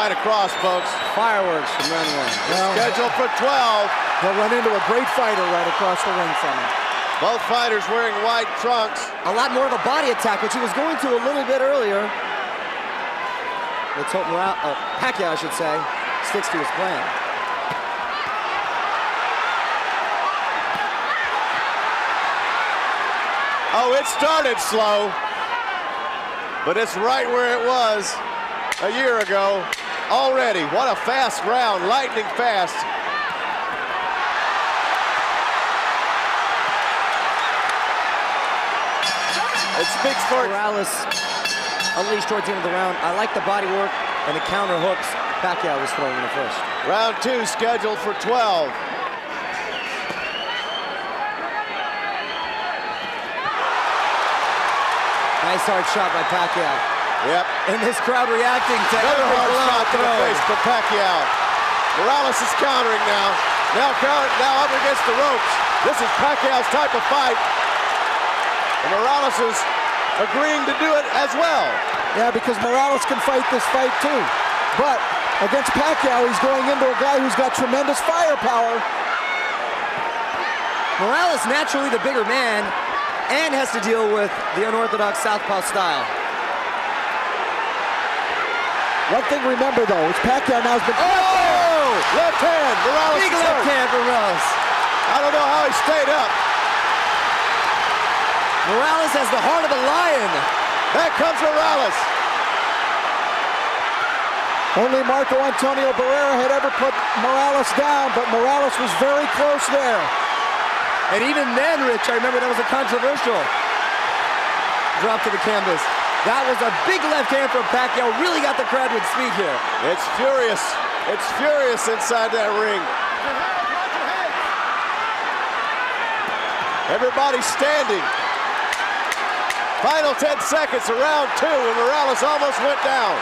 right across, folks. Fireworks from round one. Well, scheduled for 12. He'll run into a great fighter right across the ring from him. Both fighters wearing white trunks. A lot more of a body attack, which he was going to a little bit earlier. Let's hope Pacquiao, I should say, sticks to his plan. Oh, it started slow, but it's right where it was a year ago already. What a fast round, lightning fast. It speaks for Morales unleashed towards the end of the round. I like the body work and the counter hooks Pacquiao was throwing in the first. Round 2 scheduled for 12. Nice hard shot by Pacquiao. Yep. And this crowd reacting to another every hard shot to the face for Pacquiao. Morales is countering now. Now up against the ropes. This is Pacquiao's type of fight. And Morales is agreeing to do it as well. Yeah, because Morales can fight this fight too. But against Pacquiao, he's going into a guy who's got tremendous firepower. Morales naturally the bigger man and has to deal with the unorthodox southpaw style. One thing to remember though, is Pacquiao now has been... Oh! Left hand, Morales. Big left hand for Morales. I don't know how he stayed up. Morales has the heart of a lion. Back comes Morales. Only Marco Antonio Barrera had ever put Morales down, but Morales was very close there. And even then, Rich, I remember that was a controversial drop to the canvas. That was a big left hand from Pacquiao. Really got the crowd with speed here. It's furious. It's furious inside that ring. Everybody's standing. Final 10 seconds of round 2, and Morales almost went down.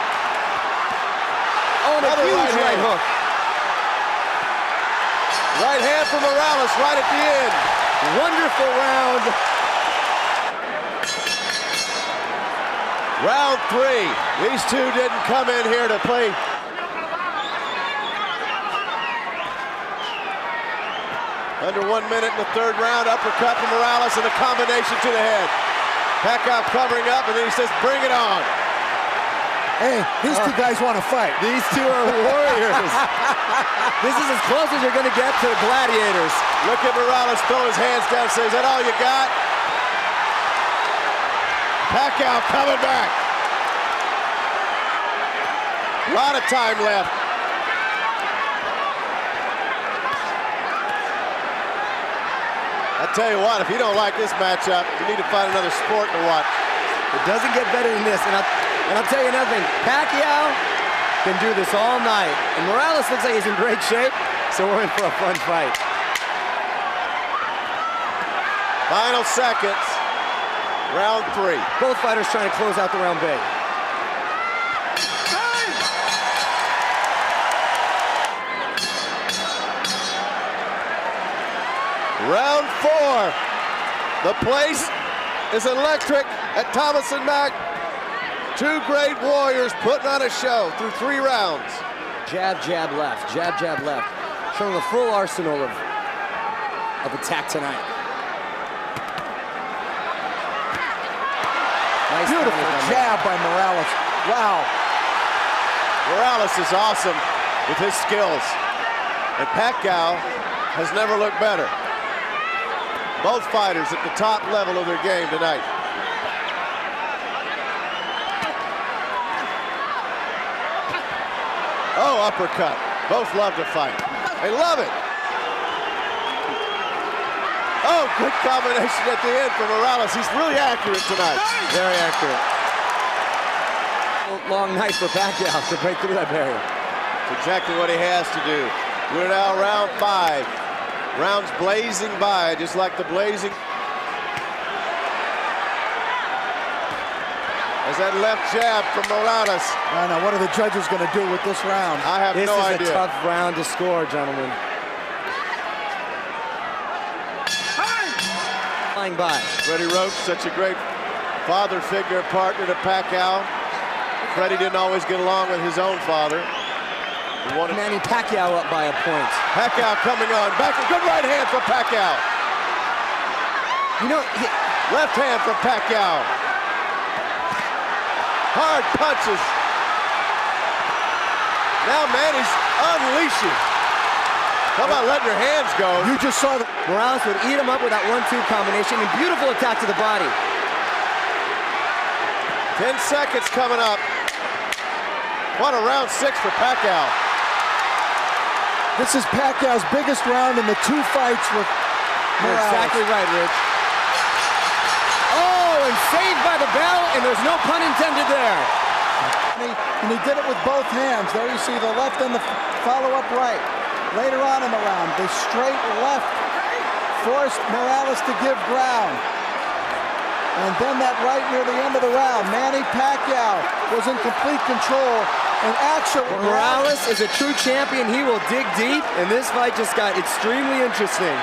Oh, another huge right hook. Right hand for Morales right at the end. Wonderful round. Round 3. These two didn't come in here to play. Under 1 minute in the third round. Uppercut from Morales and a combination to the head. Pacquiao covering up, and then he says, bring it on. Hey, these two guys want to fight. These two are warriors. This is as close as you're going to get to the gladiators. Look at Morales throw his hands down and say, is that all you got? Pacquiao coming back. A lot of time left. I tell you what, if you don't like this matchup, you need to find another sport to watch. It doesn't get better than this. And I'll tell you another thing. Pacquiao can do this all night. And Morales looks like he's in great shape, so we're in for a fun fight. Final seconds, round 3. Both fighters trying to close out the round big. Round 4. The place is electric at Thomas & Mack. Two great warriors putting on a show through 3 rounds. Jab, jab, left. Jab, jab, left. Showing a full arsenal of attack tonight. Nice beautiful jab by Morales. Wow. Morales is awesome with his skills. And Pacquiao has never looked better. Both fighters at the top level of their game tonight. Oh, uppercut. Both love to fight. They love it. Oh, good combination at the end for Morales. He's really accurate tonight. Very accurate. Long night for Pacquiao to break through that barrier. That's exactly what he has to do. We're now round 5. Rounds blazing by, just like the blazing. There's that left jab from Morales. I know, what are the judges going to do with this round? I have no idea. This is a tough round to score, gentlemen. Flying by. Freddie Roach, such a great father figure, partner to Pacquiao. Freddie didn't always get along with his own father. Manny Pacquiao up by a point. Pacquiao coming on. Back, good right hand from Pacquiao. You know, Left hand from Pacquiao. Hard punches. Now Manny's unleashing. How about letting your hands go? You just saw that. Morales would eat him up with that 1-2 combination, and beautiful attack to the body. 10 seconds coming up. What a round 6 for Pacquiao. This is Pacquiao's biggest round in the 2 fights with You're Morales. exactly right, Rich. Oh, and saved by the bell, and there's no pun intended there. And he did it with both hands. There you see the left and the follow-up right. Later on in the round, the straight left forced Morales to give ground. And then that right near the end of the round, Manny Pacquiao was in complete control. And actually, Morales is a true champion. He will dig deep, and this fight just got extremely interesting.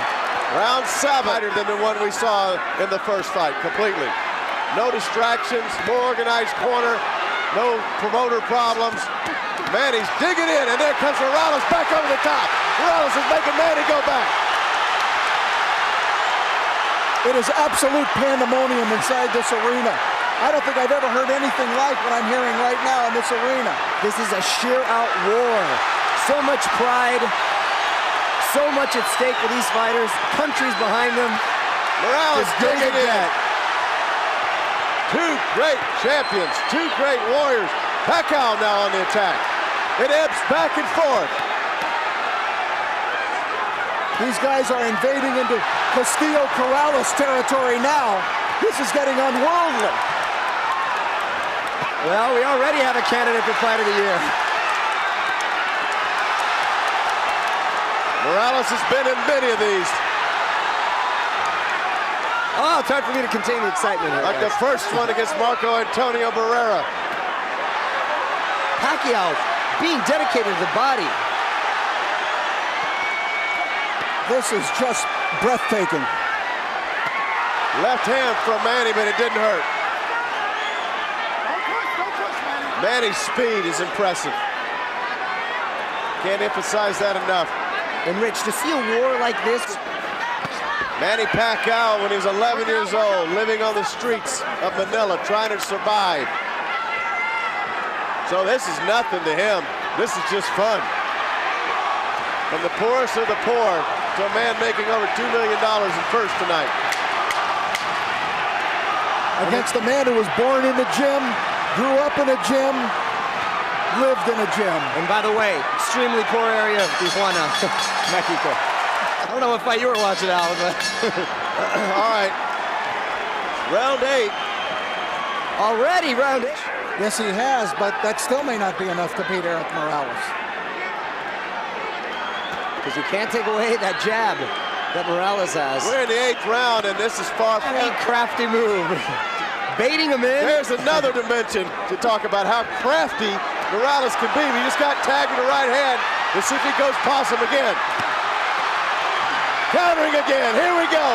Round 7 than the one we saw in the first fight, completely. No distractions, more organized corner, no promoter problems. Manny's digging in, and there comes Morales back over the top. Morales is making Manny go back. it is absolute pandemonium inside this arena. I don't think I've ever heard anything like what I'm hearing right now in this arena. This is a sheer-out war. So much pride, so much at stake for these fighters. Countries behind them. Morales digging in. 2 great champions, 2 great warriors. Pacquiao now on the attack. It ebbs back and forth. These guys are invading into Castillo-Corrales territory now. This is getting unworldly. Well, we already have a candidate for Fight of the Year. Morales has been in many of these. Oh, it's hard for me to contain the excitement here. Like guys. the first one against Marco Antonio Barrera. Pacquiao being dedicated to the body. This is just breathtaking. Left hand from Manny, but it didn't hurt. Manny's speed is impressive. Can't emphasize that enough. And Rich, to see a war like this. Manny Pacquiao, when he was 11 years old, living on the streets of Manila, trying to survive. So this is nothing to him. This is just fun. From the poorest of the poor to a man making over $2 million in purse tonight. Against a man who was born in the gym, grew up in a gym, lived in a gym. And by the way, extremely poor area of Tijuana, Mexico. I don't know what fight you were watching, Alan, but... All right. Round 8. Already round 8. Yes, he has, but that still may not be enough to beat Erick Morales. Because you can't take away that jab that Morales has. We're in the 8th round, and this is far from... A crafty move. Baiting him in. There's another dimension to talk about how crafty Morales can be. He just got tagged with the right hand. Let's see if he goes possum again. Countering again. Here we go.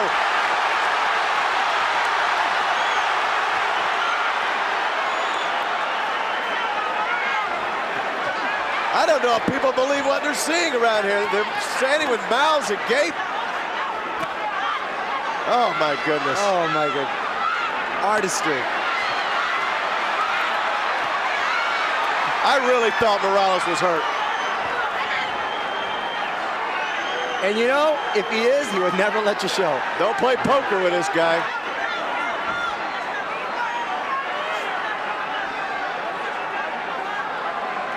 I don't know if people believe what they're seeing around here. They're standing with mouths agape. Oh my goodness. Oh my goodness. Artistry. I really thought Morales was hurt. And you know, if he is, he would never let you show. Don't play poker with this guy.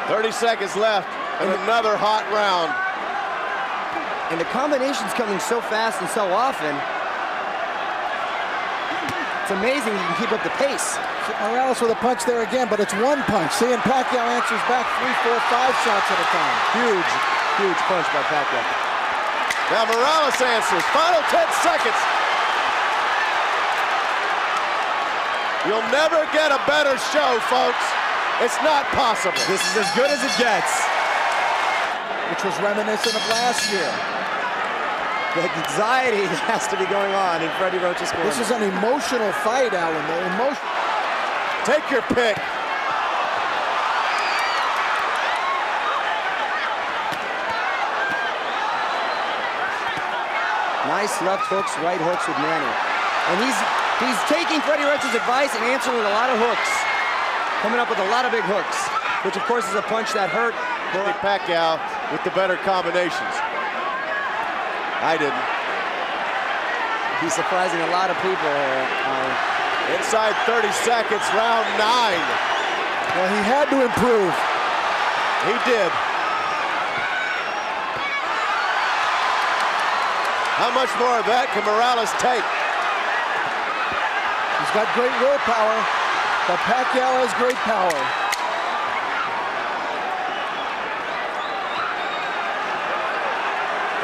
"30 seconds left and another hot round." And the combination's coming so fast and so often. It's amazing you can keep up the pace. Morales with a punch there again, but it's one punch. See, and Pacquiao answers back 3, 4, 5 shots at a time. Huge, huge punch by Pacquiao. Now Morales answers. Final 10 seconds. You'll never get a better show, folks. It's not possible. This is as good as it gets. Which was reminiscent of last year. The anxiety has to be going on in Freddie Roach's corner. This is an emotional fight, Alan. The emotion. Take your pick. nice left hooks, right hooks with Manny. And he's taking Freddie Rich's advice and answering with a lot of hooks. Coming up with a lot of big hooks, which of course is a punch that hurt. Manny Pacquiao with the better combinations. I didn't. He's surprising a lot of people here. Inside 30 seconds, round 9. Well, he had to improve. He did. How much more of that can Morales take? He's got great willpower, but Pacquiao has great power.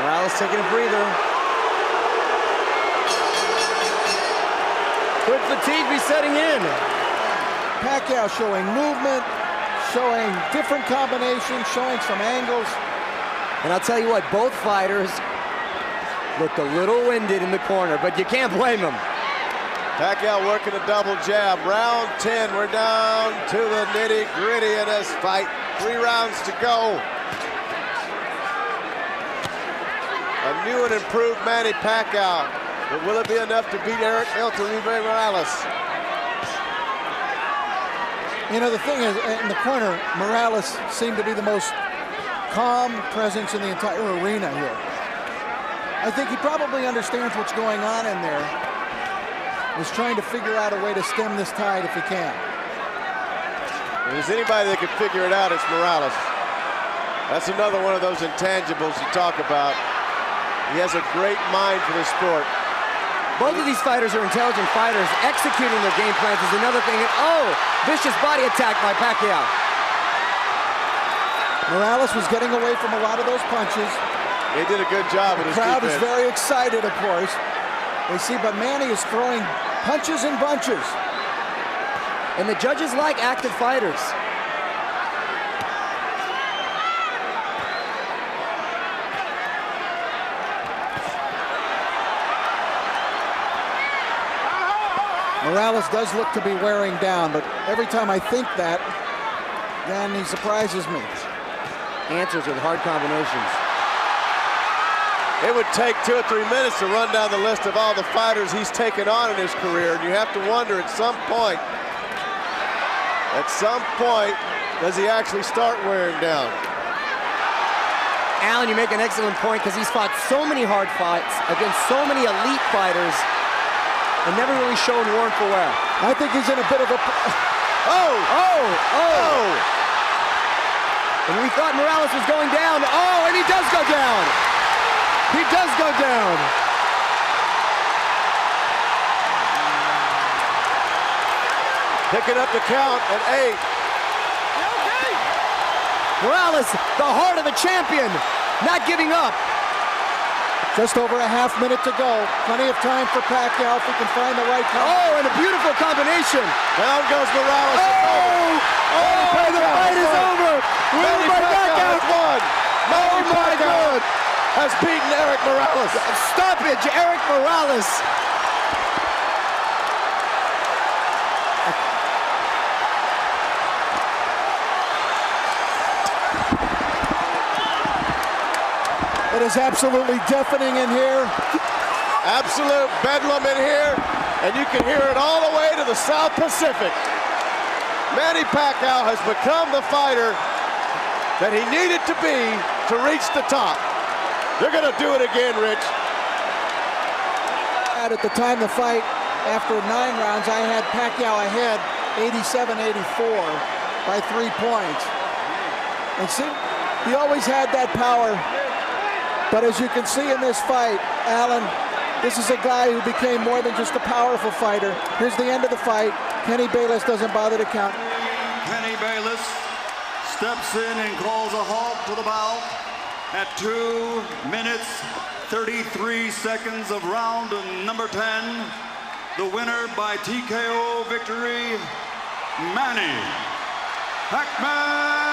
Morales taking a breather. Could fatigue be setting in? Pacquiao showing movement, showing different combinations, showing some angles. And I'll tell you what, both fighters looked a little winded in the corner, but you can't blame them. Pacquiao working a double jab. Round 10, we're down to the nitty-gritty in this fight. 3 rounds to go. A new and improved Manny Pacquiao. But will it be enough to beat Erick Morales? You know, the thing is, in the corner, Morales seemed to be the most calm presence in the entire arena here. I think he probably understands what's going on in there. He's trying to figure out a way to stem this tide if he can. If there's anybody that can figure it out, it's Morales. That's another one of those intangibles you talk about. He has a great mind for the sport. Both of these fighters are intelligent fighters. Executing their game plans is another thing. And oh, vicious body attack by Pacquiao. Morales was getting away from a lot of those punches. He did a good job with his defense. The crowd is very excited, of course. They see, but Manny is throwing punches and bunches. And the judges like active fighters. Morales does look to be wearing down, but every time I think that, then he surprises me. Answers with hard combinations. It would take 2 or 3 minutes to run down the list of all the fighters he's taken on in his career, and you have to wonder at some point, does he actually start wearing down? Alan, you make an excellent point because he's fought so many hard fights against so many elite fighters and never really shown warrant for wear. I think he's in a bit of a... Oh! And we thought Morales was going down. Oh, and he does go down. He does go down. Picking up the count at 8. Morales, the heart of a champion, not giving up. Just over a half minute to go. Plenty of time for Pacquiao if he can find the right time. Oh, and a beautiful combination. Down goes Morales. The fight is over. Manny Pacquiao has won. Manny Pacquiao has beaten Erick Morales. Stoppage, Erick Morales. It is absolutely deafening in here. Absolute bedlam in here, and you can hear it all the way to the South Pacific. Manny Pacquiao has become the fighter that he needed to be to reach the top. They're gonna do it again, Rich. At the time of the fight, after 9 rounds, I had Pacquiao ahead, 87-84 by 3 points. And see, he always had that power. But as you can see in this fight, Alan, this is a guy who became more than just a powerful fighter. Here's the end of the fight. Kenny Bayless doesn't bother to count. Kenny Bayless steps in and calls a halt to the bout at 2 minutes, 33 seconds of round number 10. The winner by TKO victory, Manny Pacquiao.